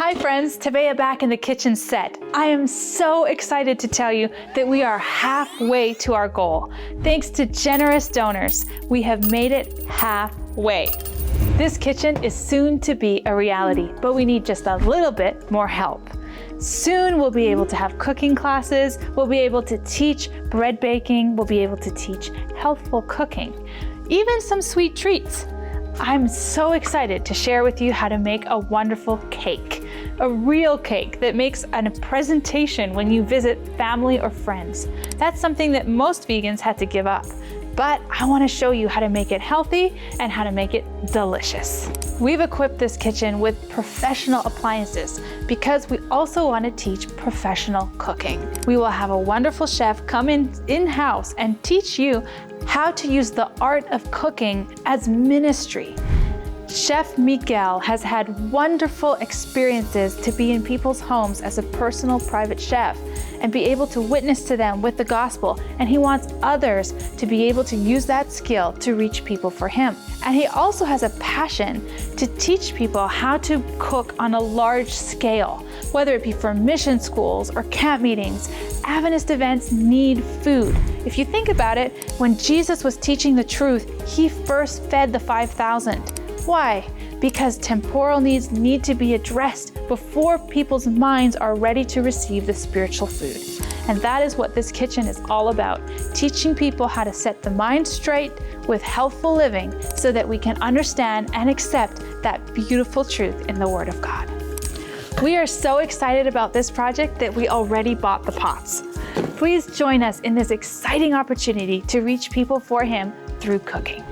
Hi friends, Tabea back in the kitchen set. I am so excited to tell you that we are halfway to our goal. Thanks to generous donors, we have made it halfway. This kitchen is soon to be a reality, but we need just a little bit more help. Soon we'll be able to have cooking classes, we'll be able to teach bread baking, we'll be able to teach healthful cooking, even some sweet treats. I'm so excited to share with you how to make a wonderful cake. A real cake that makes a presentation when you visit family or friends. That's something that most vegans had to give up. But I want to show you how to make it healthy and how to make it delicious. We've equipped this kitchen with professional appliances because we also want to teach professional cooking. We will have a wonderful chef come in-house and teach you how to use the art of cooking as ministry. Chef Miguel has had wonderful experiences to be in people's homes as a personal private chef and be able to witness to them with the gospel, and he wants others to be able to use that skill to reach people for him. And he also has a passion to teach people how to cook on a large scale, whether it be for mission schools or camp meetings. Adventist events need food. If you think about it, when Jesus was teaching the truth, he first fed the 5,000. Why? Because temporal needs need to be addressed before people's minds are ready to receive the spiritual food. And that is what this kitchen is all about, teaching people how to set the mind straight with healthful living so that we can understand and accept that beautiful truth in the Word of God. We are so excited about this project that we already bought the pots. Please join us in this exciting opportunity to reach people for Him through cooking.